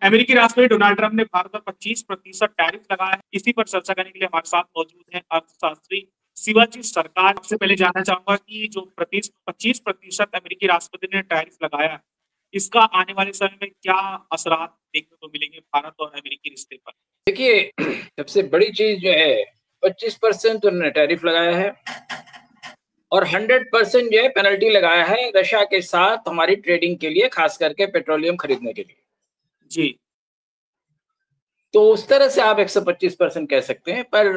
अमेरिकी राष्ट्रपति Donald Trump ने भारत पर 25% टैरिफ लगाया है। इसी पर चर्चा करने के लिए हमारे साथ मौजूद हैं अर्थशास्त्री शिवाजी सरकार। सबसे पहले जानना चाहूंगा कि जो 25% अमेरिकी राष्ट्रपति ने टैरिफ लगाया है, इसका आने वाले समय में क्या असरात देखने को मिलेंगे भारत और अमेरिकी रिश्ते पर? देखिए, सबसे बड़ी चीज जो है 25% उन्होंने टैरिफ लगाया है और 100% जो है पेनल्टी लगाया है रशिया के साथ हमारी ट्रेडिंग के लिए, खास करके पेट्रोलियम खरीदने के लिए। जी, तो उस तरह से आप 125% कह सकते हैं, पर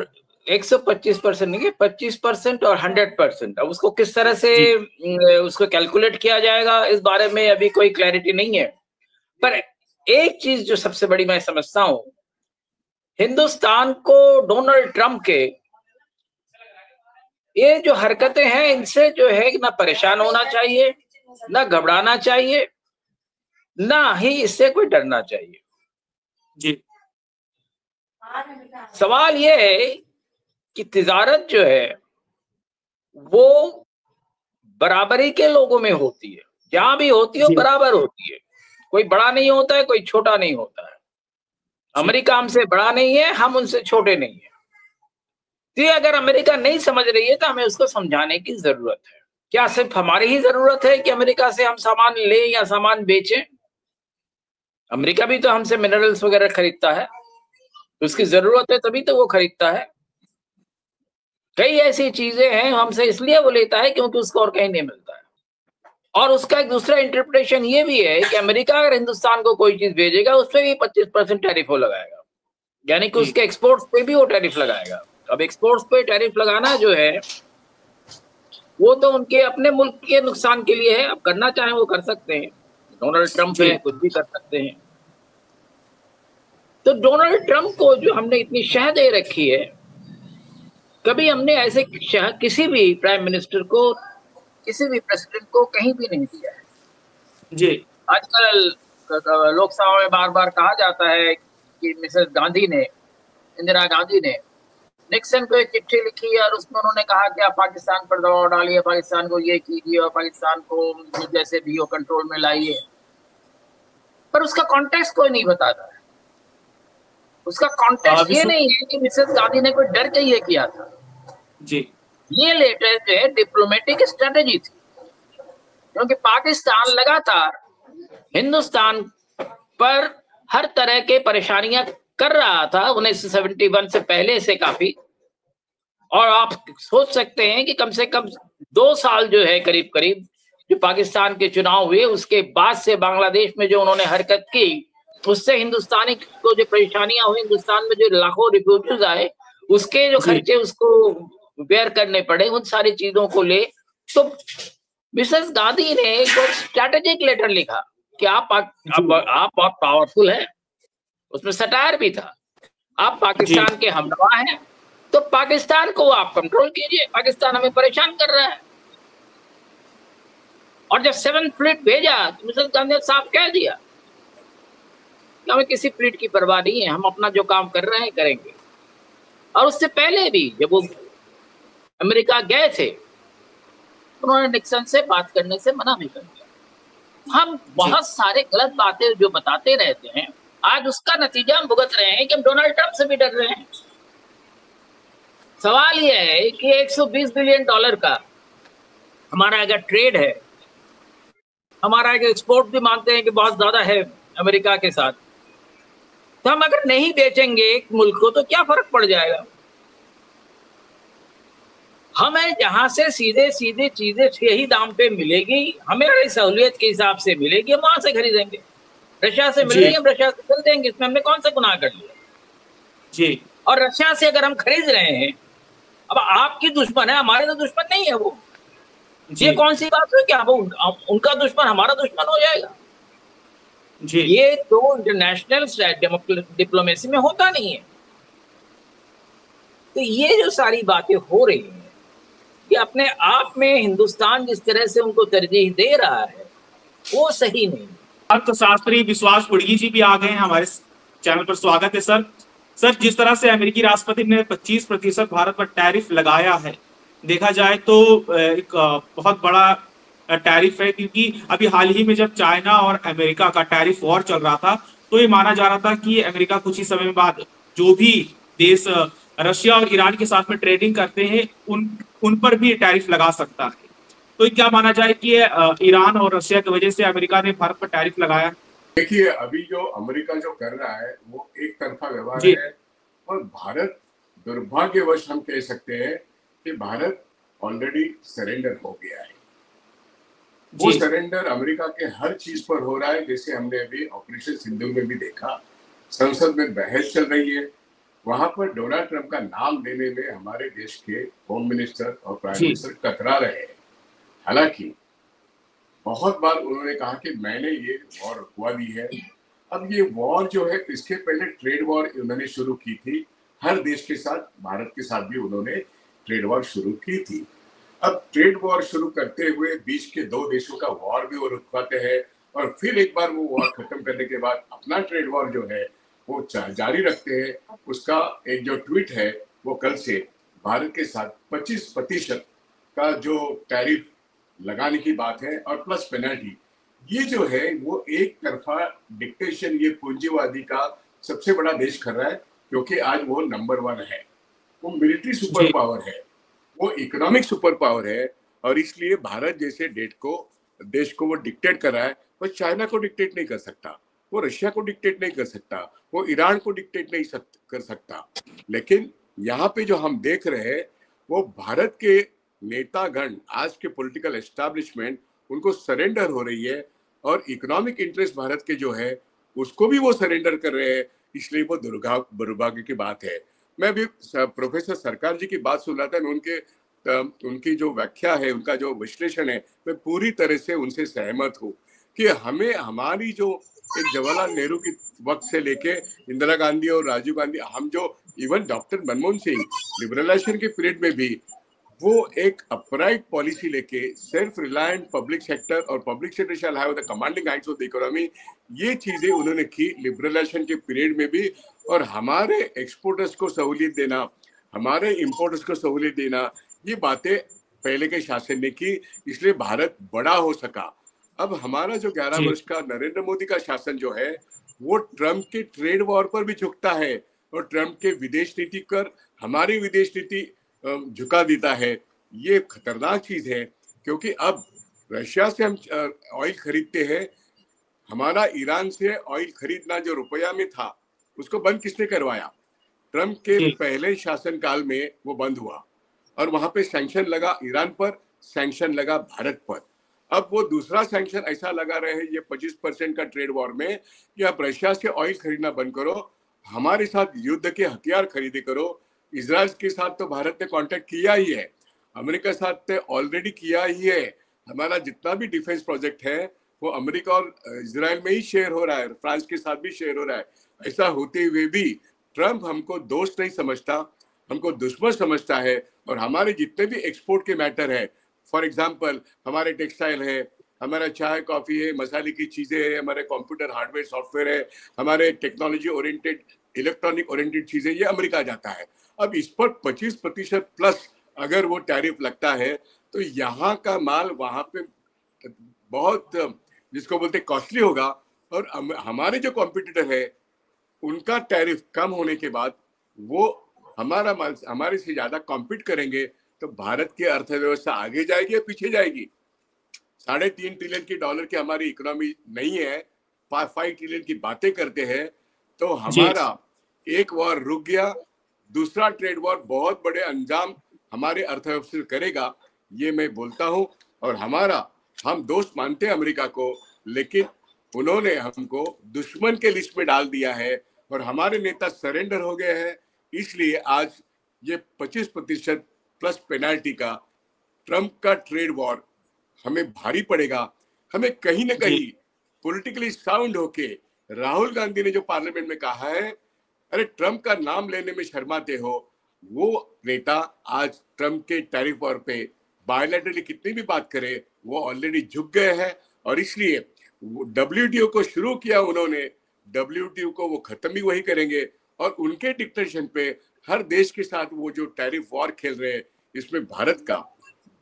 125% नहीं है, 25% और 100%। अब उसको किस तरह से उसको कैलकुलेट किया जाएगा, इस बारे में अभी कोई क्लैरिटी नहीं है। पर एक चीज जो सबसे बड़ी मैं समझता हूं, हिंदुस्तान को डोनाल्ड ट्रंप के ये जो हरकतें हैं, इनसे जो है ना परेशान होना चाहिए, ना घबराना चाहिए, ना ही इससे कोई डरना चाहिए। जी, सवाल ये है कि तिजारत जो है वो बराबरी के लोगों में होती है, जहां भी होती है बराबर होती है। कोई बड़ा नहीं होता है, कोई छोटा नहीं होता है। अमेरिका हमसे बड़ा नहीं है, हम उनसे छोटे नहीं है। तो ये अगर अमेरिका नहीं समझ रही है तो हमें उसको समझाने की जरूरत है। क्या सिर्फ हमारी ही जरूरत है कि अमेरिका से हम सामान लें या सामान बेचें? अमेरिका भी तो हमसे मिनरल्स वगैरह खरीदता है, उसकी जरूरत है तभी तो वो खरीदता है। कई ऐसी चीजें हैं हमसे इसलिए वो लेता है क्योंकि उसको और कहीं नहीं मिलता है। और उसका एक दूसरा इंटरप्रिटेशन ये भी है कि अमेरिका अगर हिंदुस्तान को कोई चीज भेजेगा उस पर भी 25% टैरिफ वो लगाएगा, यानी कि उसके एक्सपोर्ट्स पे भी वो टैरिफ लगाएगा। अब एक्सपोर्ट्स पे टैरिफ लगाना जो है वो तो उनके अपने मुल्क के नुकसान के लिए है। अब करना चाहें वो कर सकते हैं, डोनाल्ड ट्रंप है, कुछ भी कर सकते हैं। तो डोनाल्ड ट्रंप को जो हमने इतनी शह दे रखी है, कभी हमने ऐसे शह किसी भी प्राइम मिनिस्टर को, किसी भी प्रेसिडेंट को कहीं भी नहीं दिया है। जी, आजकल लोकसभा में बार बार कहा जाता है कि मिसेस गांधी ने, इंदिरा गांधी ने निक्सन को एक चिट्ठी लिखी और उसमें उन्होंने कहा कि आप पाकिस्तान पर दबाव डालिए, पाकिस्तान को ये कीजिए और पाकिस्तान को जैसे भी हो कंट्रोल में लाइए। पर उसका कॉन्टेक्स्ट कोई नहीं बताता है। उसका कॉन्टेक्स्ट ये नहीं है कि मिसेस गांधी ने कोई डर के ये किया था। जी, ये लेटेस्ट जो है डिप्लोमेटिक स्ट्रेटेजी थी, क्योंकि पाकिस्तान लगातार हिंदुस्तान पर हर तरह के परेशानियां कर रहा था 1971 से पहले से काफी। और आप सोच सकते हैं कि कम से कम 2 साल जो है करीब करीब जो पाकिस्तान के चुनाव हुए उसके बाद से बांग्लादेश में जो उन्होंने हरकत की, उससे हिंदुस्तानी को जो परेशानियां हुई, हिंदुस्तान में जो लाखों रिफ्यूजीज आए, उसके जो खर्चे उसको बेयर करने पड़े, उन सारी चीजों को ले तो मिसेस गांधी ने एक स्ट्रैटेजिक लेटर लिखा कि आप बहुत पावरफुल है। उसमें सटायर भी था, आप पाकिस्तान के हमदवा हैं तो पाकिस्तान को आप कंट्रोल कीजिए, पाकिस्तान हमें परेशान कर रहा है। और जब 7th फ्लीट भेजा तो मिसेस गांधी ने साफ कह दिया कि हमें किसी फ्लीट की परवाह नहीं है, हम अपना जो काम कर रहे हैं करेंगे। और उससे पहले भी जब वो अमेरिका गए थे उन्होंने निक्सन से बात करने से मना भी कर दिया। हम बहुत सारे गलत बातें जो बताते रहते हैं, आज उसका नतीजा हम भुगत रहे हैं कि हम डोनाल्ड ट्रंप से भी डर रहे हैं। सवाल यह है कि $120 बिलियन का हमारा अगर ट्रेड है, हमारा अगर एक्सपोर्ट भी मानते हैं कि बहुत ज्यादा है अमेरिका के साथ, तो हम अगर नहीं बेचेंगे एक मुल्क को तो क्या फर्क पड़ जाएगा? हमें जहां से सीधे सीधे चीजें यही दाम पे मिलेगी, हमें सहूलियत के हिसाब से मिलेगी, हम वहां से खरीदेंगे। रशिया से मिल रही है, हम रशिया से खरीद देंगे, इसमें हमने कौन सा गुनाह कर लिया जी। और रशिया से अगर हम खरीद रहे हैं, अब आपकी दुश्मन है, हमारे तो दुश्मन नहीं है वो। ये कौन सी बात है कि अब उनका दुश्मन हमारा दुश्मन हो जाएगा? जी, ये तो इंटरनेशनल डिप्लोमेसी में होता नहीं है। तो ये जो सारी बातें हो रही हैं कि अपने आप में हिंदुस्तान जिस तरह से उनको तरजीह दे रहा है वो सही नहीं। अर्थशास्त्री विश्वास उड़गी जी भी आ गए हैं हमारे चैनल पर, स्वागत है सर। सर, जिस तरह से अमेरिकी राष्ट्रपति ने 25% भारत पर टैरिफ लगाया है, देखा जाए तो एक बहुत बड़ा टैरिफ है, क्योंकि अभी हाल ही में जब चाइना और अमेरिका का टैरिफ वॉर चल रहा था तो ये माना जा रहा था कि अमेरिका कुछ ही समय बाद जो भी देश रशिया और ईरान के साथ में ट्रेडिंग करते हैं उन पर भी टैरिफ लगा सकता है। तो क्या माना जाए कि ईरान और रशिया की वजह से अमेरिका ने भारत पर टैरिफ लगाया? देखिए, अभी जो अमेरिका जो कर रहा है वो एक तरफा व्यवहार है, और भारत दुर्भाग्यवश हम कह सकते हैं कि भारत ऑलरेडी सरेंडर हो गया है। वो सरेंडर अमेरिका के हर चीज पर हो रहा है, जैसे हमने अभी ऑपरेशन सिंधु में भी देखा। संसद में बहस चल रही है, वहां पर डोनाल्ड ट्रंप का नाम लेने में हमारे देश के होम मिनिस्टर और प्राइम मिनिस्टर कतरा रहे हैं। हालांकि बहुत बार उन्होंने कहा कि मैंने ये वॉर रुकवा दी है। अब ये वॉर जो है, इसके पहले ट्रेड वॉर उन्होंने शुरू की थी हर देश के साथ, भारत के साथ भी उन्होंने ट्रेड वॉर शुरू की थी। अब ट्रेड वॉर शुरू करते हुए बीच के दो देशों का वॉर भी वो रुकवाते हैं, और फिर एक बार वो वॉर खत्म करने के बाद अपना ट्रेड वॉर जो है वो जारी रखते हैं। उसका एक जो ट्वीट है वो कल से भारत के साथ 25% का जो टैरिफ लगाने की बात है, और प्लस पेनल्टी, ये जो है वो एक तरफा डिक्टेशन ये पूंजीवादी का सबसे बड़ा देश कर रहा है, क्योंकि आज वो नंबर 1 है। वो मिलिट्री सुपर पावर है, वो इकोनॉमिक सुपर पावर है, और इसलिए भारत जैसे देश को वो डिक्टेट कर रहा है। वो चाइना को डिक्टेट नहीं कर सकता, वो रशिया को डिक्टेट नहीं कर सकता, वो ईरान को डिक्टेट नहीं कर सकता। लेकिन यहाँ पे जो हम देख रहे हैं वो भारत के नेतागण, आज के पॉलिटिकल एस्टैब्लिशमेंट, उनको सरेंडर हो रही है, और इकोनॉमिक इंटरेस्ट भारत के जो है उसको भी वो सरेंडर कर रहे हैं। इसलिए वो दुर्भाग्य की बात है। मैं भी प्रोफेसर सरकार जी की बात सुन रहा था, मैं उनकी जो व्याख्या है, उनका जो विश्लेषण है, मैं पूरी तरह से उनसे सहमत हूँ कि हमें हमारी जो एक जवाहरलाल नेहरू की वक्त से लेके इंदिरा गांधी और राजीव गांधी, हम जो even doctor Manmohan Singh liberalisation के पीरियड में भी वो एक अपराइट पॉलिसी लेके सेल्फ रिलायंट पब्लिक सेक्टर, और public sector shall have the commanding heights of the economy, ये चीजें उन्होंने की लिबरलाइजेशन के पीरियड में भी। और हमारे एक्सपोर्टर्स को सहूलियत देना, हमारे इंपोर्टर्स को सहूलियत देना, ये बातें पहले के शासन ने की, इसलिए भारत बड़ा हो सका। अब हमारा जो 11 वर्ष का नरेंद्र मोदी का शासन जो है वो ट्रम्प के ट्रेड वॉर पर भी झुकता है, और ट्रम्प के विदेश नीति पर हमारी विदेश नीति झुका देता है। ये खतरनाक चीज है, क्योंकि अब रशिया से हम ऑयल खरीदते हैं, हमारा ईरान से ऑयल खरीदना जो रुपया में था उसको बंद किसने करवाया? ट्रम्प के पहले शासनकाल में वो बंद हुआ, और वहां पे सैंक्शन लगा ईरान पर, सैंक्शन लगा भारत पर। अब वो दूसरा सैंक्शन ऐसा लगा रहे हैं ये 25% का ट्रेड वॉर में, कि आप रशिया से ऑयल खरीदना बंद करो, हमारे साथ युद्ध के हथियार खरीदे करो। इजराइल के साथ तो भारत ने कांटेक्ट किया ही है, अमेरिका के साथ तो ऑलरेडी किया ही है। हमारा जितना भी डिफेंस प्रोजेक्ट है वो अमेरिका और इजराइल में ही शेयर हो रहा है, फ्रांस के साथ भी शेयर हो रहा है। ऐसा होते हुए भी ट्रम्प हमको दोस्त नहीं समझता, हमको दुश्मन समझता है, और हमारे जितने भी एक्सपोर्ट के मैटर है, फॉर एग्जाम्पल हमारे टेक्सटाइल है, हमारा चाय कॉफी है, मसाले की चीजें है, हमारे कंप्यूटर हार्डवेयर सॉफ्टवेयर है, हमारे टेक्नोलॉजी ओरिएंटेड इलेक्ट्रॉनिक ओरिएंटेड चीजें, ये अमेरिका जाता है। अब इस पर 25% प्लस अगर वो टैरिफ लगता है तो यहाँ का माल वहां पे बहुत, जिसको बोलते कॉस्टली होगा, और हमारे जो कॉम्पिटिटर है उनका टैरिफ कम होने के बाद वो हमारा माल हमारे से ज्यादा कॉम्पीट करेंगे, तो भारत की अर्थव्यवस्था आगे जाएगी या पीछे जाएगी? 3.5 ट्रिलियन की डॉलर की हमारी इकोनॉमी नहीं है, 5 ट्रिलियन की बातें करते हैं, तो हमारा एक वॉर रुक गया, दूसरा ट्रेड वॉर बहुत बड़े अंजाम हमारे अर्थव्यवस्था करेगा, ये मैं बोलता हूं। और हम दोस्त मानते हैं अमेरिका को, लेकिन उन्होंने हमको दुश्मन के लिस्ट में डाल दिया है, और हमारे नेता सरेंडर हो गए हैं। इसलिए आज ये 25% प्लस पेनाल्टी का ट्रम्प का ट्रेड वॉर हमें भारी पड़ेगा। हमें कहीं ना कहीं पॉलिटिकली साउंड होके, राहुल गांधी ने जो पार्लियामेंट में कहा है, अरे ट्रम्प का नाम लेने में शर्माते हो, वो नेता आज ट्रम्प के टैरिफ वॉर पे बायलैटरली कितनी भी बात करे वो ऑलरेडी झुक गए हैं। और इसलिए WTO को शुरू किया उन्होंने, WTO को वो खत्म भी वही करेंगे, और उनके डिक्टेशन पे हर देश के साथ वो जो टैरिफ वॉर खेल रहे हैं, इसमें भारत का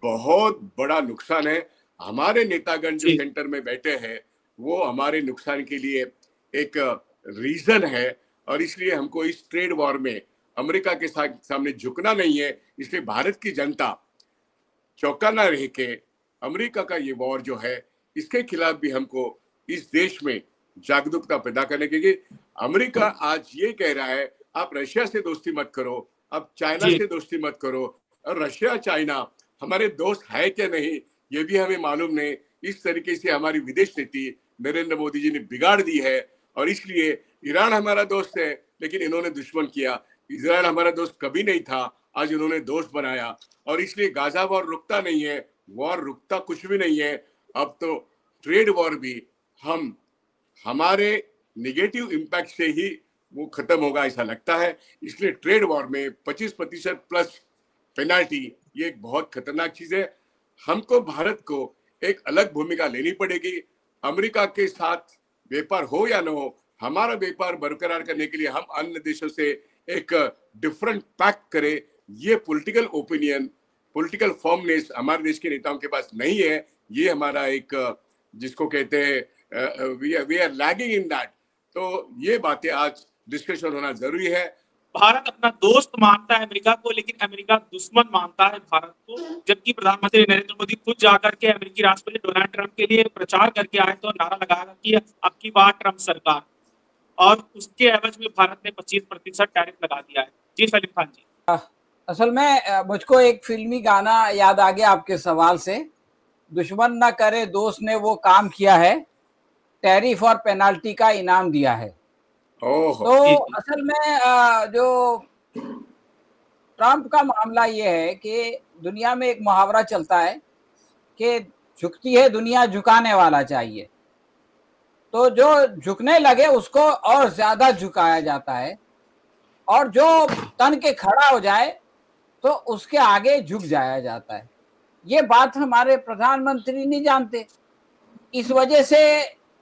बहुत बड़ा नुकसान है। हमारे नेतागण जो सेंटर में बैठे हैं वो हमारे नुकसान के लिए एक रीजन है, और इसलिए हमको इस ट्रेड वॉर में अमेरिका के सामने झुकना नहीं है। इसलिए भारत की जनता चौंका ना रह के अमेरिका का ये वॉर जो है इसके खिलाफ भी हमको इस देश में जागरूकता पैदा करने के लिए, अमेरिका आज ये कह रहा है आप रशिया से दोस्ती मत करो, आप चाइना से दोस्ती मत करो, और रशिया चाइना हमारे दोस्त है क्या नहीं ये भी हमें मालूम नहीं। इस तरीके से हमारी विदेश नीति नरेंद्र मोदी जी ने बिगाड़ दी है, और इसलिए ईरान हमारा दोस्त है लेकिन इन्होंने दुश्मन किया। इजराइल हमारा दोस्त कभी नहीं था, आज इन्होंने दोस्त बनाया, और इसलिए गाजा वॉर रुकता नहीं है, वॉर रुकता कुछ भी नहीं है। अब तो ट्रेड वॉर भी हमारे नेगेटिव इम्पैक्ट से ही वो खत्म होगा ऐसा लगता है। इसलिए ट्रेड वॉर में 25% प्लस पेनाल्टी ये एक बहुत खतरनाक चीज है। हमको भारत को एक अलग भूमिका लेनी पड़ेगी। अमेरिका के साथ व्यापार हो या न हो, हमारा व्यापार बरकरार करने के लिए हम अन्य देशों से एक डिफरेंट पैक्ट करें। ये पॉलिटिकल ओपिनियन, पॉलिटिकल फॉर्मनेस हमारे देश के नेताओं के पास नहीं है। ये हमारा एक जिसको कहते हैं we are lagging in that. तो ये बातें आज डिस्कशन होना जरूरी है। भारत अपना दोस्त मानता है अमेरिका को, लेकिन अमेरिका दुश्मन मानता है भारत को। जबकि प्रधानमंत्री नरेंद्र मोदी खुद जाकर के अमेरिकी राष्ट्रपति डोनाल्ड ट्रंप के लिए प्रचार करके आए तो नारा लगाया कि अब की बार ट्रंप सरकार, और उसके एवज में भारत ने 25% टैरिफ लगा दिया है। जी सलीम खान जी। असल में मुझको एक फिल्मी गाना याद आ गया आपके सवाल से, दुश्मन न करे दोस्त ने वो काम किया है, टैरिफ और पेनाल्टी का इनाम दिया है। तो असल में जो ट्रंप का मामला ये है कि दुनिया में एक मुहावरा चलता है कि झुकती है दुनिया झुकाने वाला चाहिए। तो जो झुकने लगे उसको और ज्यादा झुकाया जाता है, और जो तन के खड़ा हो जाए तो उसके आगे झुक जाया जाता है। ये बात हमारे प्रधानमंत्री नहीं जानते। इस वजह से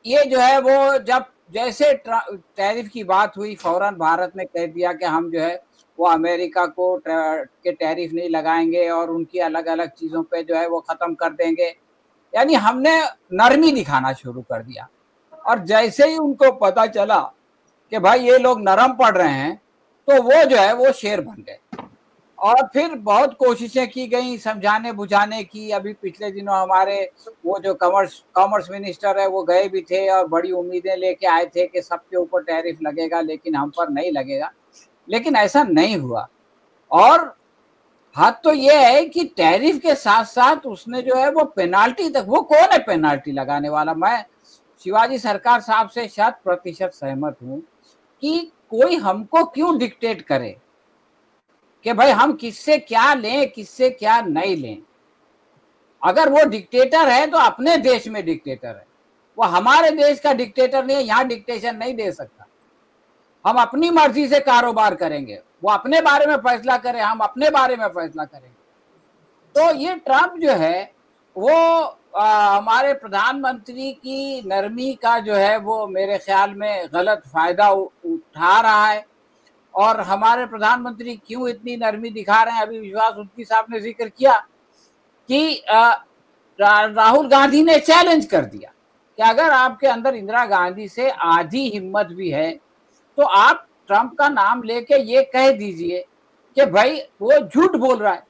ये जो है वो जब जैसे टैरिफ की बात हुई फौरन भारत ने कह दिया कि हम जो है वो अमेरिका को के टैरिफ नहीं लगाएंगे और उनकी अलग अलग चीज़ों पे जो है वो ख़त्म कर देंगे। यानी हमने नरमी दिखाना शुरू कर दिया, और जैसे ही उनको पता चला कि भाई ये लोग नरम पड़ रहे हैं तो वो जो है वो शेर बन गए। और फिर बहुत कोशिशें की गई समझाने बुझाने की। अभी पिछले दिनों हमारे वो जो कॉमर्स मिनिस्टर है वो गए भी थे और बड़ी उम्मीदें लेके आए थे कि सबके ऊपर टैरिफ लगेगा लेकिन हम पर नहीं लगेगा, लेकिन ऐसा नहीं हुआ। और बात तो ये है कि टैरिफ के साथ साथ उसने जो है वो पेनाल्टी तक, वो कौन है पेनाल्टी लगाने वाला? मैं शिवाजी सरकार साहब से 100% सहमत हूँ कि कोई हमको क्यों डिक्टेट करे कि भाई हम किससे क्या लें किससे क्या नहीं लें। अगर वो डिक्टेटर है तो अपने देश में डिक्टेटर है, वो हमारे देश का डिक्टेटर नहीं है, यहाँ डिक्टेशन नहीं दे सकता। हम अपनी मर्जी से कारोबार करेंगे, वो अपने बारे में फैसला करे, हम अपने बारे में फैसला करेंगे। तो ये ट्रंप जो है वो हमारे प्रधानमंत्री की नरमी का जो है वो मेरे ख्याल में गलत फायदा उठा रहा है। और हमारे प्रधानमंत्री क्यों इतनी नरमी दिखा रहे हैं, अभी विश्वास उनकी साहब ने जिक्र किया कि राहुल गांधी ने चैलेंज कर दिया कि अगर आपके अंदर इंदिरा गांधी से आधी हिम्मत भी है तो आप ट्रंप का नाम लेके ये कह दीजिए कि भाई वो झूठ बोल रहा है।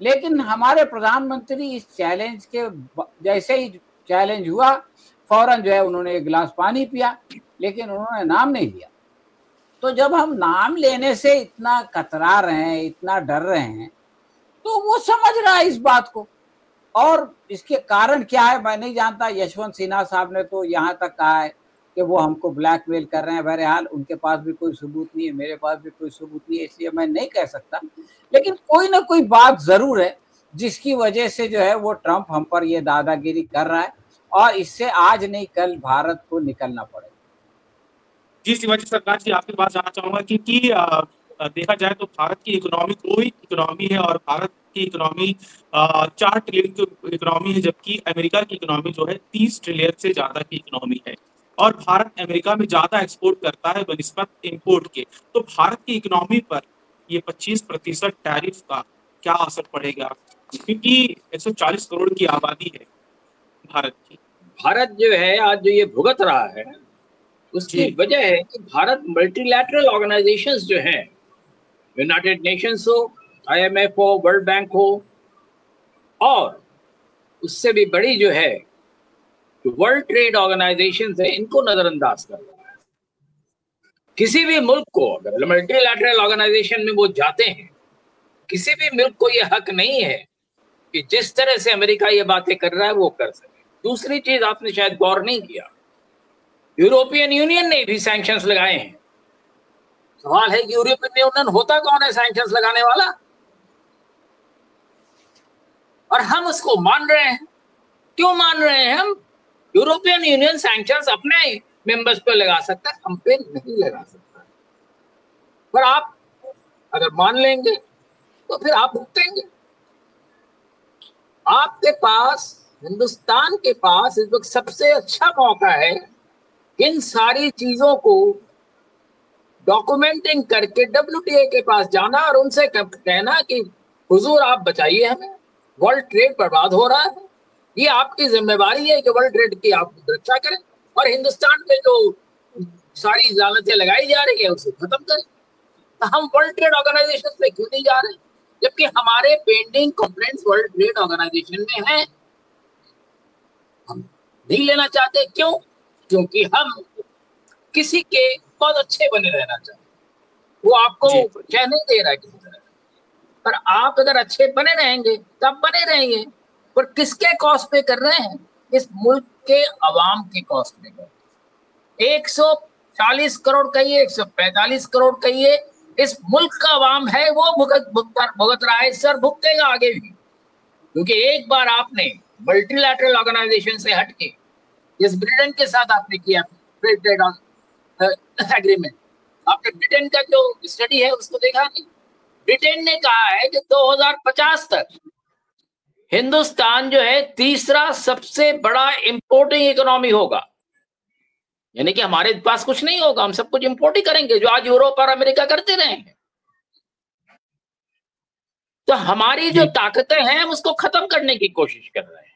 लेकिन हमारे प्रधानमंत्री इस चैलेंज के जैसे ही चैलेंज हुआ फौरन जो है उन्होंने एक गिलास पानी पिया, लेकिन उन्होंने नाम नहीं लिया। तो जब हम नाम लेने से इतना कतरा रहे हैं, इतना डर रहे हैं, तो वो समझ रहा है इस बात को। और इसके कारण क्या है मैं नहीं जानता। यशवंत सिन्हा साहब ने तो यहाँ तक कहा है कि वो हमको ब्लैकमेल कर रहे हैं। बहरहाल उनके पास भी कोई सबूत नहीं है, मेरे पास भी कोई सबूत नहीं है, इसलिए मैं नहीं कह सकता। लेकिन कोई ना कोई बात जरूर है जिसकी वजह से जो है वो ट्रंप हम पर ये दादागिरी कर रहा है, और इससे आज नहीं कल भारत को निकलना पड़ेगा। जी शिवाजी सरकार जी, आपके पास जाना चाहूंगा क्योंकि देखा जाए तो भारत की इकोनॉमी कोई इकोनॉमी है, और भारत की इकोनॉमी 4 ट्रिलियन की इकोनॉमी है, जबकि अमेरिका की इकोनॉमी जो है 30 ट्रिलियन से ज्यादा की इकोनॉमी है। और भारत अमेरिका में ज्यादा एक्सपोर्ट करता है बनिस्बत इंपोर्ट के। तो भारत की इकोनॉमी पर ये 25% टैरिफ का क्या असर पड़ेगा, क्योंकि 140 करोड़ की आबादी है भारत की। भारत जो है आज जो ये भुगत रहा है उसकी वजह है कि भारत मल्टीलैटरल ऑर्गेनाइजेशंस जो हैं, यूनाइटेड नेशंस हो, IMF हो, वर्ल्ड बैंक हो, और उससे भी बड़ी जो है वर्ल्ड ट्रेड ऑर्गेनाइजेशन है, इनको नजरअंदाज कर रहा है। किसी भी मुल्क को अगर मल्टीलैटरल ऑर्गेनाइजेशन में वो जाते हैं, किसी भी मुल्क को ये हक नहीं है कि जिस तरह से अमेरिका ये बातें कर रहा है वो कर सके। दूसरी चीज आपने शायद गौर नहीं किया, यूरोपियन यूनियन ने भी सैंक्शंस लगाए हैं। सवाल है कि यूरोपियन यूनियन होता कौन है सैंक्शंस लगाने वाला, और हम उसको मान रहे हैं। क्यों मान रहे हैं हम? यूरोपियन यूनियन सैंक्शंस अपने मेंबर्स पे लगा सकता है, हम पे नहीं लगा सकता। पर आप अगर मान लेंगे तो फिर आप भुगतेंगे। आपके पास, हिंदुस्तान के पास इस वक्त सबसे अच्छा मौका है इन सारी चीजों को डॉक्यूमेंटिंग करके WTA के पास जाना और उनसे कहना कि हुजूर आप बचाइए हमें, वर्ल्ड ट्रेड बर्बाद हो रहा है, ये आपकी जिम्मेवारी है कि वर्ल्ड ट्रेड की आप रक्षा करें और हिंदुस्तान पे जो सारी लानतें लगाई जा रही है उसे खत्म करें। तो हम वर्ल्ड ट्रेड ऑर्गेनाइजेशन पे क्यों नहीं जा रहे, जबकि हमारे pending complaints World Trade Organisation में हैं? हम नहीं लेना चाहते। क्यों? क्योंकि हम किसी के बहुत अच्छे बने रहना चाहते। वो आपको कह नहीं दे रहा है किसी तरह, पर आप अगर अच्छे बने रहेंगे तब बने रहेंगे। पर किसके कॉस्ट पे कर रहे हैं? इस मुल्क के अवाम के कॉस्ट पे कर रहे हैं। 140 करोड़ कहिए, 145 करोड़ कहिए, इस मुल्क का अवाम है वो भुगत रहा है, सर भुगतेगा आगे भी। क्योंकि एक बार आपने मल्टीलैटरल ऑर्गेनाइजेशन से हटके जिस ब्रिटेन के साथ आपने किया फ्री ट्रेड एग्रीमेंट, आपने ब्रिटेन का जो स्टडी है उसको देखा नहीं। ब्रिटेन ने कहा है कि 2050 तक हिंदुस्तान जो है तीसरा सबसे बड़ा इंपोर्टिंग इकोनॉमी होगा। यानी कि हमारे पास कुछ नहीं होगा, हम सब कुछ इंपोर्ट ही करेंगे, जो आज यूरोप और अमेरिका करते रहेंगे। तो हमारी जो ताकतें हैं हम उसको खत्म करने की कोशिश कर रहे हैं।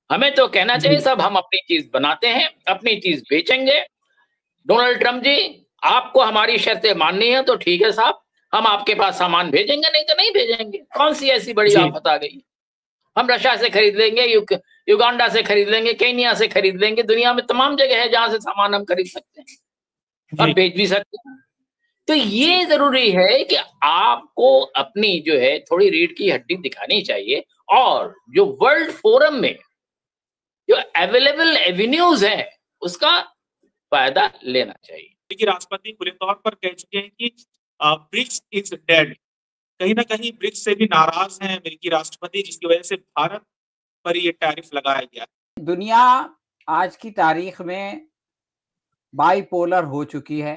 हमें तो कहना चाहिए सब हम अपनी चीज बनाते हैं, अपनी चीज बेचेंगे। डोनाल्ड ट्रम्प जी, आपको हमारी शर्तें माननी है तो ठीक है साहब, हम आपके पास सामान भेजेंगे, नहीं तो नहीं भेजेंगे। कौन सी ऐसी बड़ी आफत आ गई? हम रशिया से खरीद लेंगे, युगांडा से खरीद लेंगे, केन्या से खरीद लेंगे। दुनिया में तमाम जगह है जहां से सामान हम खरीद सकते हैं और बेच भी सकते हैं। तो ये जरूरी है कि आपको अपनी जो है थोड़ी रीढ़ की हड्डी दिखानी चाहिए और जो वर्ल्ड फोरम में जो अवेलेबल एवेन्यूज हैं उसका फायदा लेना चाहिए। देखिए, राष्ट्रपति खुले तौर पर कह चुके हैं कि ब्रिक्स इज डेड। कहीं ना कहीं ब्रिक्स से भी नाराज हैं अमेरिकी राष्ट्रपति, जिसकी वजह से भारत पर ये टैरिफ लगाया गया। दुनिया आज की तारीख में बाइपोलर हो चुकी है,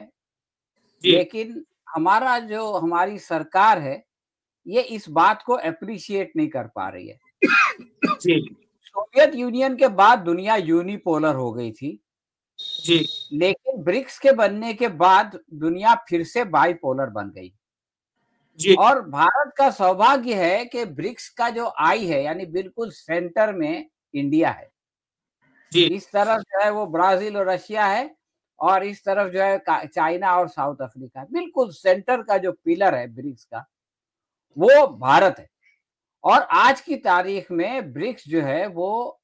लेकिन हमारी सरकार है ये इस बात को अप्रिशिएट नहीं कर पा रही है। सोवियत यूनियन के बाद दुनिया यूनिपोलर हो गई थी जी, लेकिन ब्रिक्स के बनने के बाद दुनिया फिर से बाइपोलर बन गई जी। और भारत का सौभाग्य है कि ब्रिक्स का जो आई है यानी बिल्कुल सेंटर में इंडिया है जी। इस तरफ जो है वो ब्राजील और रशिया है और इस तरफ जो है चाइना और साउथ अफ्रीका है। बिल्कुल सेंटर का जो पिलर है ब्रिक्स का वो भारत है। और आज की तारीख में ब्रिक्स जो है वो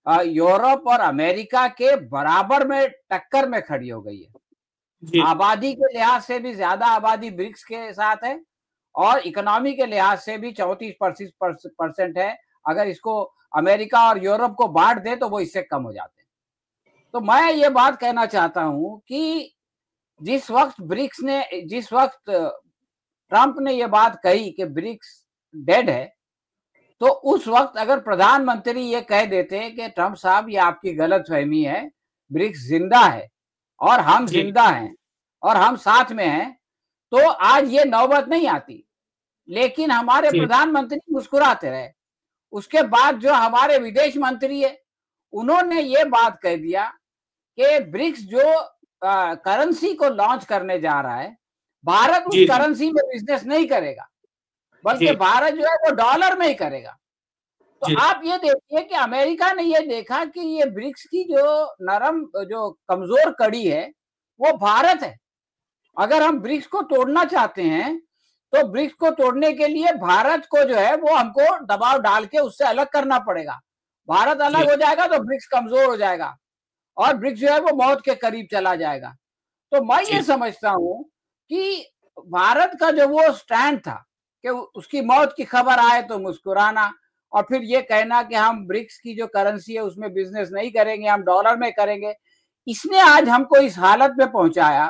यूरोप और अमेरिका के बराबर में टक्कर में खड़ी हो गई है। आबादी के लिहाज से भी ज्यादा आबादी ब्रिक्स के साथ है और इकोनॉमी के लिहाज से भी 34% है। अगर इसको अमेरिका और यूरोप को बांट दे तो वो इससे कम हो जाते हैं। तो मैं ये बात कहना चाहता हूं कि जिस वक्त ट्रंप ने ये बात कही कि ब्रिक्स डेड है, तो उस वक्त अगर प्रधानमंत्री ये कह देते कि ट्रंप साहब ये आपकी गलतफहमी है, ब्रिक्स जिंदा है और हम जिंदा हैं और हम साथ में हैं, तो आज ये नौबत नहीं आती। लेकिन हमारे प्रधानमंत्री मुस्कुराते रहे। उसके बाद जो हमारे विदेश मंत्री है उन्होंने ये बात कह दिया कि ब्रिक्स जो करेंसी को लॉन्च करने जा रहा है, भारत उस करेंसी में बिजनेस नहीं करेगा बल्कि भारत जो है वो डॉलर में ही करेगा। तो आप ये देखिए कि अमेरिका ने ये देखा कि ये ब्रिक्स की जो कमजोर कड़ी है वो भारत है। अगर हम ब्रिक्स को तोड़ना चाहते हैं तो ब्रिक्स को तोड़ने के लिए भारत को जो है वो हमको दबाव डाल के उससे अलग करना पड़ेगा। भारत अलग हो जाएगा तो ब्रिक्स कमजोर हो जाएगा और ब्रिक्स जो है वो मौत के करीब चला जाएगा। तो मैं ये समझता हूं कि भारत का जो वो स्टैंड था कि उसकी मौत की खबर आए तो मुस्कुराना और फिर ये कहना कि हम ब्रिक्स की जो करेंसी है उसमें बिजनेस नहीं करेंगे, हम डॉलर में करेंगे, इसने आज हमको इस हालत में पहुंचाया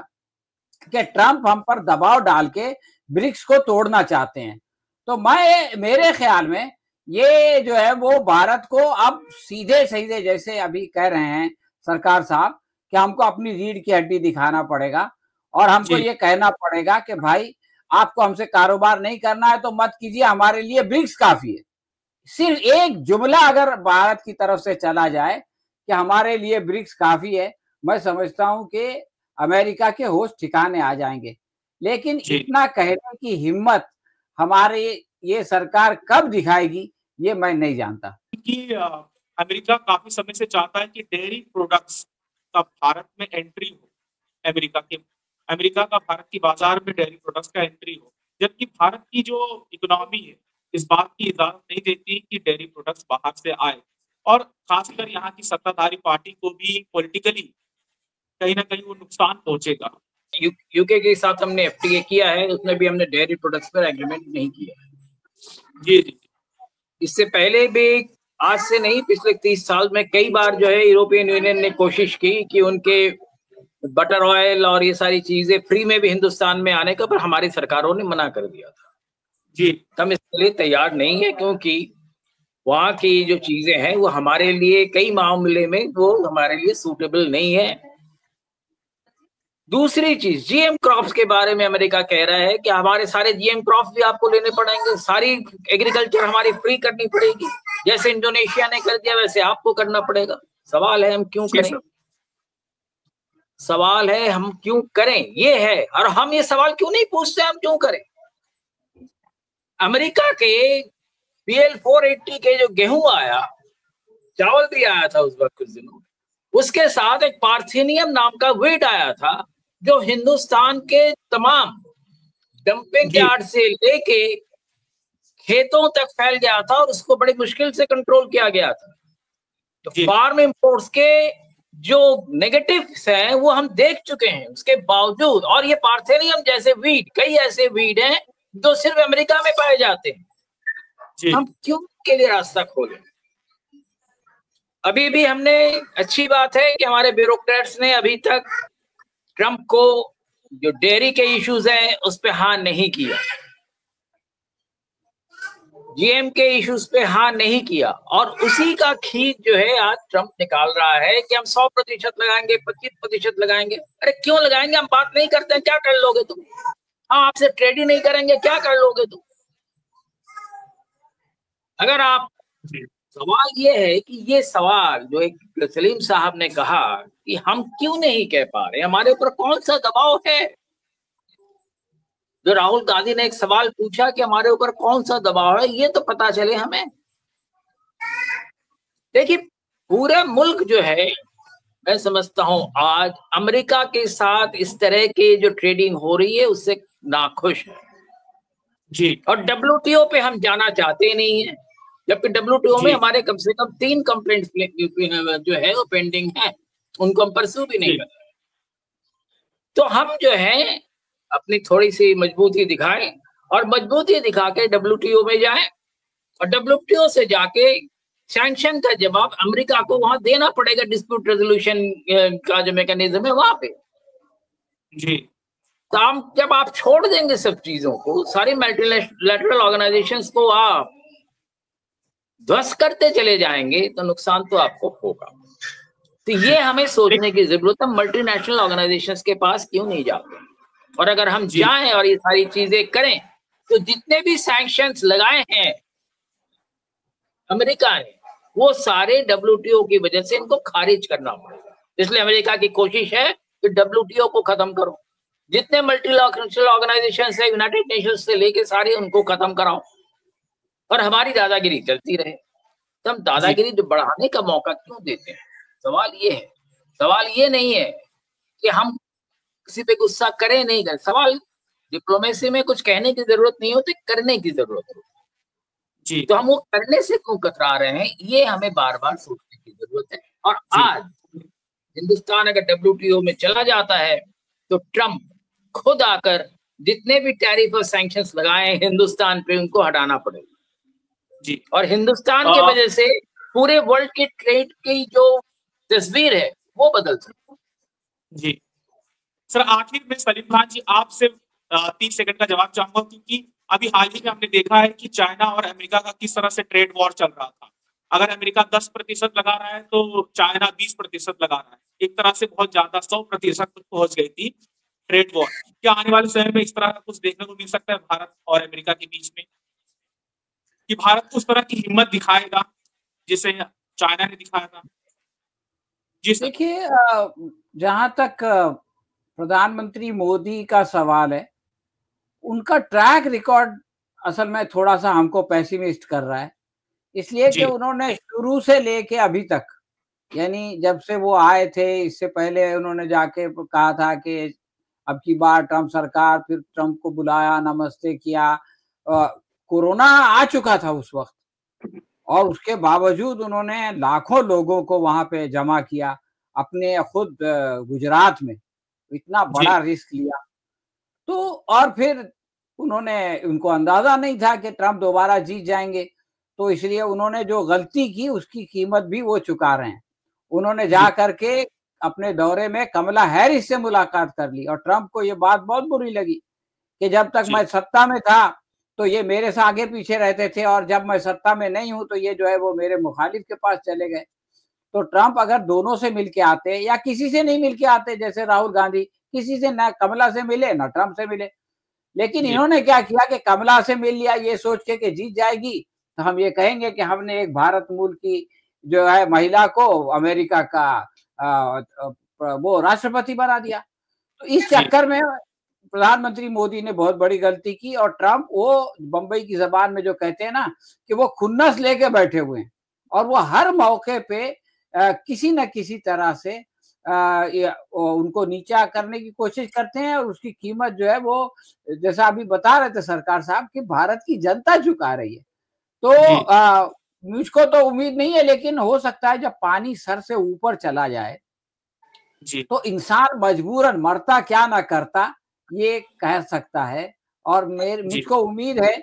कि ट्रंप हम पर दबाव डाल के ब्रिक्स को तोड़ना चाहते हैं। तो मेरे ख्याल में ये जो है वो भारत को अब सीधे सीधे जैसे अभी कह रहे हैं सरकार साहब कि हमको अपनी रीढ़ की हड्डी दिखाना पड़ेगा और हमको ये कहना पड़ेगा कि भाई आपको हमसे कारोबार नहीं करना है तो मत कीजिए, हमारे लिए ब्रिक्स काफी है। सिर्फ एक जुमला अगर भारत की तरफ से चला जाए कि हमारे लिए ब्रिक्स काफी है, मैं समझता हूं कि अमेरिका के होश ठिकाने आ जाएंगे। लेकिन इतना कहने की हिम्मत हमारे ये सरकार कब दिखाएगी ये मैं नहीं जानता। कि अमेरिका काफी समय से चाहता है कि डेयरी प्रोडक्ट्स का भारत में एंट्री हो, अमेरिका का भारत की बाजार में डेयरी प्रोडक्ट्स का एंट्री हो, जबकि भारत की जो इकोनॉमी है इस बात की इजाजत नहीं देती कि डेयरी प्रोडक्ट्स बाहर से आए और खासकर यहाँ की सत्ताधारी पार्टी को भी पॉलिटिकली कहीं ना कहीं वो नुकसान पहुंचेगा। यूके के साथ हमने एफटीए किया है, उसमें भी हमने डेयरी प्रोडक्ट्स पर एग्रीमेंट नहीं किया है। जी। इससे पहले भी आज से नहीं पिछले 30 साल में कई बार जो है यूरोपियन यूनियन ने कोशिश की कि उनके बटर ऑयल और ये सारी चीजें फ्री में भी हिंदुस्तान में आने का, पर हमारी सरकारों ने मना कर दिया था। जी, हम इसके लिए तैयार नहीं है क्योंकि वहाँ की जो चीजें हैं वो हमारे लिए कई मामले में वो हमारे लिए सूटेबल नहीं है। दूसरी चीज, जीएम क्रॉप्स के बारे में अमेरिका कह रहा है कि हमारे सारे जीएम क्रॉप्स भी आपको लेने पड़ेंगे, सारी एग्रीकल्चर हमारी फ्री करनी पड़ेगी, जैसे इंडोनेशिया ने कर दिया वैसे आपको करना पड़ेगा। सवाल है हम क्यों करें? सवाल है हम क्यों करें, ये है। और हम ये सवाल क्यों नहीं पूछते हम क्यों करें? अमेरिका के BL 480 के जो गेहूं आया, चावल भी आया था उस वक्त कुछ दिनों, उसके साथ एक पार्थेनियम नाम का वीट आया था जो हिंदुस्तान के तमाम डंपिंग यार्ड से लेके खेतों तक फैल गया था और उसको बड़ी मुश्किल से कंट्रोल किया गया था। तो फार्म इंपोर्ट्स के जो नेगेटिव्स हैं वो हम देख चुके हैं। उसके बावजूद, और ये पार्थेनियम जैसे वीट, कई ऐसे वीट हैं जो सिर्फ अमेरिका में पाए जाते हैं, हम क्यों के लिए रास्ता खोलें? अभी भी हमने, अच्छी बात है कि हमारे ब्यूरोक्रेट्स ने अभी तक ट्रंप को जो डेयरी के इश्यूज हैं उस पे हाँ नहीं किया, जीएम के इश्यूज पे हाँ नहीं किया, और उसी का खींच जो है आज ट्रंप निकाल रहा है कि हम 100% लगाएंगे, 25% लगाएंगे। अरे क्यों लगाएंगे? हम बात नहीं करते हैं, क्या कर लोगे तुम? हम आपसे ट्रेड ही नहीं करेंगे, क्या कर लोगे तुम? अगर आप, सवाल ये है कि ये सवाल जो एक सलीम साहब ने कहा कि हम क्यों नहीं कह पा रहे, हमारे ऊपर कौन सा दबाव है? जो राहुल गांधी ने एक सवाल पूछा कि हमारे ऊपर कौन सा दबाव है, ये तो पता चले हमें। देखिए, पूरा मुल्क जो है, मैं समझता हूं आज अमेरिका के साथ इस तरह के जो ट्रेडिंग हो रही है उससे नाखुश है जी। और WTO पे हम जाना चाहते नहीं है, जबकि WTO में हमारे कम से कम 3 कंप्लेंट्स जो है वो पेंडिंग है, उनको हम परस्यू भी नहीं कर रहे। तो हम जो है अपनी थोड़ी सी मजबूती दिखाएं और मजबूती दिखा के WTO में जाएं और WTO से जाके सैंक्शन का जवाब अमेरिका को वहां देना पड़ेगा। डिस्प्यूट रेजोल्यूशन का जो मैकेनिज्म है वहां पे जी। तो हम, जब आप छोड़ देंगे सब चीजों को, सारी मल्टीलैटरल ऑर्गेनाइजेशंस को आप ध्वस्त करते चले जाएंगे तो नुकसान तो आपको होगा। तो ये हमें सोचने की जरूरत है, मल्टीनेशनल ऑर्गेनाइजेशंस के पास क्यों नहीं जाते? और अगर हम जाएं और ये सारी चीजें करें तो जितने भी सैंक्शंस लगाए हैं अमेरिका ने, वो सारे WTO की वजह से इनको खारिज करना पड़ेगा। इसलिए अमेरिका की कोशिश है कि WTO को खत्म करो, जितने मल्टीलैटरल ऑर्गेनाइजेशंस है यूनाइटेड नेशंस से लेके सारे उनको खत्म कराओ और हमारी दादागिरी चलती रहे। तो हम दादागिरी जो बढ़ाने का मौका क्यों देते हैं? सवाल ये है। सवाल ये नहीं है कि हम किसी पे गुस्सा करे नहीं करे, सवाल डिप्लोमेसी में कुछ कहने की जरूरत नहीं होती, करने की जरूरत होती जी। तो हम वो करने से क्यों कतरा रहे हैं, ये हमें बार बार सोचने की जरूरत है। और आज हिंदुस्तान अगर WTO में चला जाता है तो ट्रम्प खुद आकर जितने भी टैरिफ और सैंक्शंस लगाए हैं हिंदुस्तान पे, उनको हटाना पड़ेगा जी। और हिंदुस्तान की वजह से पूरे वर्ल्ड के ट्रेड की जो तस्वीर है वो बदल सकती है। जी सर, आखिर में सलीम खान जी आपसे 30 सेकंड का जवाब चाहूंगा, क्योंकि अभी हाल ही में हमने देखा है कि चाइना और अमेरिका का किस तरह से ट्रेड वॉर चल रहा था। अगर अमेरिका 10% लगा रहा है तो चाइना 20% लगा रहा है, एक तरह से बहुत ज्यादा 100% पहुंच गई थी ट्रेड वॉर। क्या आने वाले समय में इस तरह का कुछ देखने को मिल सकता है भारत और अमेरिका के बीच में, कि भारत उस तरह की हिम्मत दिखाएगा जिसे चाइना ने दिखाया था? जी सर। देखिए, जहां तक प्रधानमंत्री मोदी का सवाल है, उनका ट्रैक रिकॉर्ड असल में थोड़ा सा हमको पेसिमिस्ट कर रहा है, इसलिए कि उन्होंने शुरू से लेके अभी तक, यानी जब से वो आए थे, इससे पहले उन्होंने जाके कहा था कि अब की बार ट्रम्प सरकार, फिर ट्रम्प को बुलाया, नमस्ते किया, कोरोना आ चुका था उस वक्त, और उसके बावजूद उन्होंने लाखों लोगों को वहां पे जमा किया, अपने खुद गुजरात में इतना बड़ा रिस्क लिया। तो और फिर उनको अंदाजा नहीं था कि ट्रम्प दोबारा जीत जाएंगे, तो इसलिए उन्होंने जो गलती की उसकी कीमत भी वो चुका रहे हैं। उन्होंने जा करके अपने दौरे में कमला हैरिस से मुलाकात कर ली, और ट्रम्प को ये बात बहुत बुरी लगी कि जब तक मैं सत्ता में था तो ये मेरे से आगे पीछे रहते थे, और जब मैं सत्ता में नहीं हूं तो ये जो है वो मेरे मुखालिफ के पास चले गए। तो ट्रम्प अगर दोनों से मिलके आते या किसी से नहीं मिलके आते, जैसे राहुल गांधी किसी से, ना कमला से मिले ना ट्रम्प से मिले, लेकिन इन्होंने क्या किया कि कमला से मिल लिया ये सोच के कि जीत जाएगी तो हम ये कहेंगे कि हमने एक भारत मूल की जो है महिला को अमेरिका का वो राष्ट्रपति बना दिया। तो इस चक्कर में प्रधानमंत्री मोदी ने बहुत बड़ी गलती की, और ट्रम्प वो बंबई की जबान में जो कहते हैं ना कि वो खुन्नस लेके बैठे हुए हैं, और वो हर मौके पे किसी न किसी तरह से उनको नीचा करने की कोशिश करते हैं, और उसकी कीमत जो है वो, जैसा अभी बता रहे थे सरकार साहब, कि भारत की जनता चुका रही है। तो मुझको तो उम्मीद नहीं है, लेकिन हो सकता है जब पानी सर से ऊपर चला जाए तो इंसान मजबूरन मरता क्या ना करता ये कह सकता है। और मुझको उम्मीद है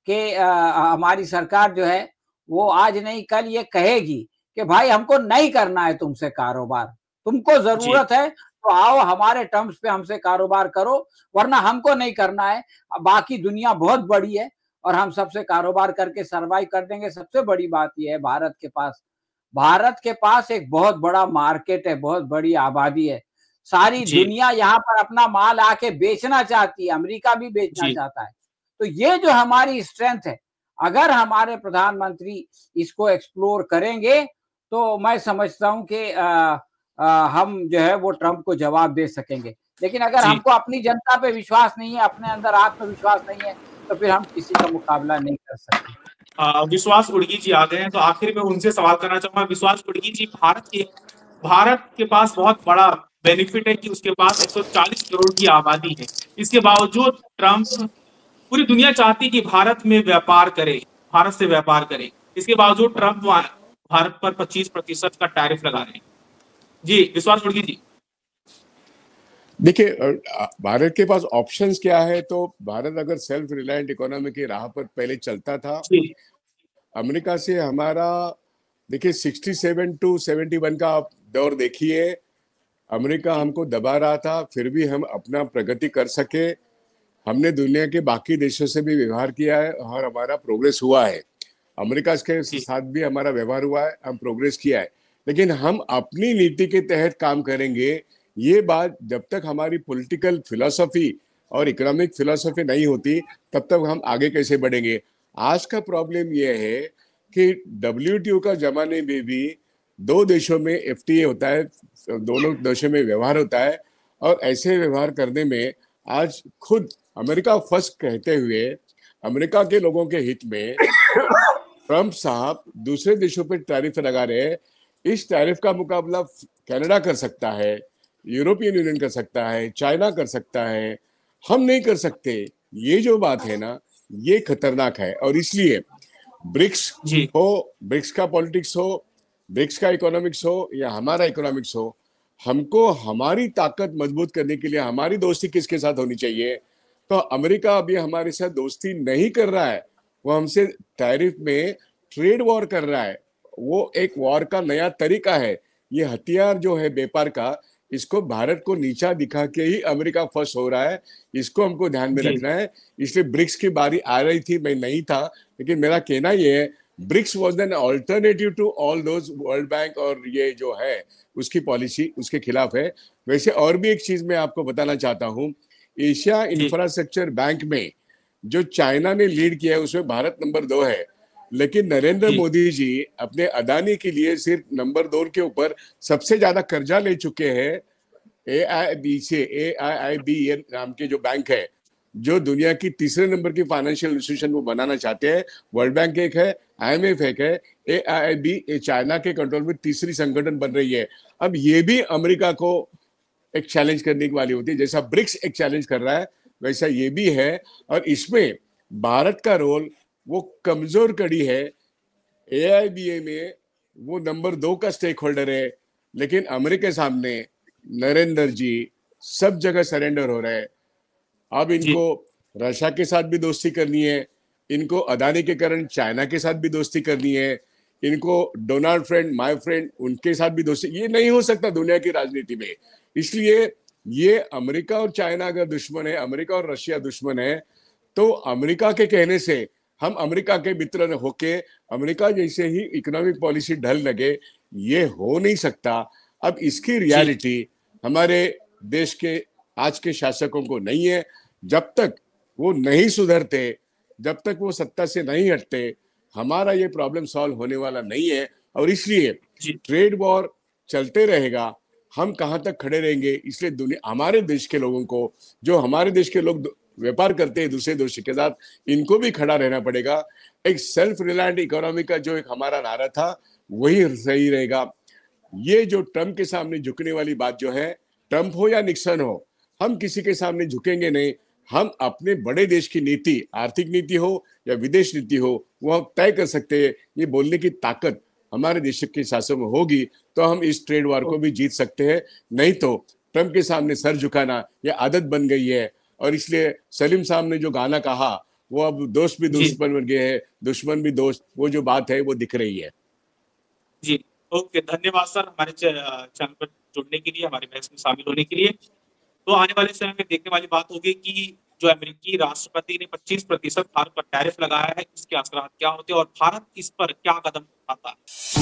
कि हमारी सरकार जो है वो आज नहीं कल ये कहेगी कि भाई हमको नहीं करना है तुमसे कारोबार, तुमको जरूरत है तो आओ हमारे टर्म्स पे हमसे कारोबार करो, वरना हमको नहीं करना है। बाकी दुनिया बहुत बड़ी है और हम सबसे कारोबार करके सरवाइव कर देंगे। सबसे बड़ी बात यह है, भारत के पास एक बहुत बड़ा मार्केट है, बहुत बड़ी आबादी है, सारी दुनिया यहाँ पर अपना माल आके बेचना चाहती है, अमेरिका भी बेचना चाहता है। तो ये जो हमारी स्ट्रेंथ है, अगर हमारे प्रधानमंत्री इसको एक्सप्लोर करेंगे तो मैं समझता हूं कि हम जो है वो ट्रम्प को जवाब दे सकेंगे। लेकिन अगर हमको अपनी जनता पे विश्वास नहीं है, अपने अंदर आत्मविश्वास नहीं है, तो फिर हम किसी का मुकाबला नहीं कर सकते। विश्वास उड़गी जी आ गए हैं, तो आखिर में उनसे सवाल करना चाहूंगा। विश्वास उड़गी जी, भारत के पास बहुत बड़ा बेनिफिट है कि उसके पास 140 करोड़ की आबादी है। इसके बावजूद ट्रम्प, पूरी दुनिया चाहती कि भारत में व्यापार करे, भारत से व्यापार करे, इसके बावजूद ट्रम्प भारत पर 25% का टैरिफ लगा रहे हैं। जी विश्वास उड़गी जी। देखिए, भारत के पास ऑप्शंस क्या है, तो भारत अगर सेल्फ रिलायंट इकोनॉमी की राह पर पहले चलता था, अमेरिका से हमारा देखिए 67 to 71 का आप दौर देखिए, अमेरिका हमको दबा रहा था, फिर भी हम अपना प्रगति कर सके। हमने दुनिया के बाकी देशों से भी व्यवहार किया है और हमारा प्रोग्रेस हुआ है। अमेरिका के साथ भी हमारा व्यवहार हुआ है, हम प्रोग्रेस किया है। लेकिन हम अपनी नीति के तहत काम करेंगे, ये बात जब तक हमारी पॉलिटिकल फिलॉसफी और इकोनॉमिक फिलॉसफी नहीं होती तब तक हम आगे कैसे बढ़ेंगे। आज का प्रॉब्लम ये है कि WTO का जमाने में भी दो देशों में FTA होता है, दोनों देशों में व्यवहार होता है, और ऐसे व्यवहार करने में आज खुद अमेरिका फर्स्ट कहते हुए अमेरिका के लोगों के हित में ट्रम्प साहब दूसरे देशों पर टैरिफ लगा रहे हैं। इस टैरिफ का मुकाबला कनाडा कर सकता है, यूरोपियन यूनियन कर सकता है, चाइना कर सकता है, हम नहीं कर सकते। ये जो बात है ना, ये खतरनाक है। और इसलिए ब्रिक्स हो, ब्रिक्स का पॉलिटिक्स हो, ब्रिक्स का इकोनॉमिक्स हो या हमारा इकोनॉमिक्स हो, हमको हमारी ताकत मजबूत करने के लिए हमारी दोस्ती किसके साथ होनी चाहिए? तो अमेरिका अभी हमारे साथ दोस्ती नहीं कर रहा है, वो हमसे टैरिफ में ट्रेड वॉर कर रहा है। वो एक वॉर का नया तरीका है। ये हथियार जो है व्यापार का, इसको भारत को नीचा दिखा के ही अमेरिका फर्स्ट हो रहा है। इसको हमको ध्यान में रखना है। इसलिए ब्रिक्स की बारी आ रही थी, मैं नहीं था, लेकिन मेरा कहना ये है, BRICS was an alternative to all those World Bank और ये जो है उसकी पॉलिसी उसके खिलाफ है। वैसे और भी एक चीज मैं आपको बताना चाहता हूँ, एशिया इंफ्रास्ट्रक्चर बैंक में जो चाइना ने लीड किया है उसमें भारत नंबर 2 है, लेकिन नरेंद्र मोदी जी अपने अदानी के लिए सिर्फ नंबर 2 के ऊपर सबसे ज्यादा कर्जा ले चुके हैं। AIIB से, AIIB नाम के जो बैंक है, जो दुनिया की तीसरे नंबर की फाइनेंशियल इंस्टीट्यूशन वो बनाना चाहते हैं। वर्ल्ड बैंक एक है, IMF एक है, AIIB चाइना के कंट्रोल में तीसरी संगठन बन रही है। अब ये भी अमेरिका को एक चैलेंज करने वाली होती है। जैसा ब्रिक्स एक चैलेंज कर रहा है, वैसा ये भी है। और इसमें भारत का रोल वो कमजोर कड़ी है। AIBA में वो नंबर 2 का स्टेक होल्डर है, लेकिन अमेरिका के सामने नरेंद्र जी सब जगह सरेंडर हो रहे हैं। अब इनको रशिया के साथ भी दोस्ती करनी है, इनको अदानी के कारण चाइना के साथ भी दोस्ती करनी है, इनको डोनाल्ड फ्रेंड, माय फ्रेंड, उनके साथ भी दोस्ती। ये नहीं हो सकता दुनिया की राजनीति में। इसलिए ये अमेरिका और चाइना अगर दुश्मन है, अमेरिका और रशिया दुश्मन है, तो अमेरिका के कहने से हम अमेरिका के मित्र होके अमेरिका जैसे ही इकोनॉमिक पॉलिसी ढल लगे, ये हो नहीं सकता। अब इसकी रियलिटी हमारे देश के आज के शासकों को नहीं है। जब तक वो नहीं सुधरते, जब तक वो सत्ता से नहीं हटते, हमारा ये प्रॉब्लम सॉल्व होने वाला नहीं है। और इसलिए ट्रेड वॉर चलते रहेगा, हम कहां तक खड़े रहेंगे। इसलिए दुनिया, हमारे देश के लोगों को, जो हमारे देश के लोग व्यापार करते हैं दूसरे देश के साथ, इनको भी खड़ा रहना पड़ेगा। एक सेल्फ रिलायंट इकोनॉमी का जो एक हमारा नारा था, वही सही रहेगा। ये जो ट्रंप के सामने झुकने वाली बात जो है, ट्रंप हो या निक्सन हो, हम किसी के सामने झुकेंगे नहीं। हम अपने बड़े देश की नीति, आर्थिक नीति हो या विदेश नीति हो, वो हम तय कर सकते हैं। ये बोलने की ताकत हमारे देश के शासन में होगी तो हम इस ट्रेड वार को भी जीत सकते हैं। नहीं तो ट्रंप के सामने सर झुकाना ये आदत बन गई है। और इसलिए सलीम साहब ने जो गाना कहा, वो अब दोस्त भी दुश्मन बन गए हैं, दुश्मन भी दोस्त, वो जो बात है वो दिख रही है। जी, ओके, धन्यवाद सर हमारे चैनल पर जुड़ने के लिए, हमारे बहस में शामिल होने के लिए। तो आने वाले समय में देखने वाली बात होगी कि जो अमेरिकी राष्ट्रपति ने 25% भारत पर टैरिफ लगाया है, इसके असर क्या होते हैं और भारत इस पर क्या कदम उठाता है।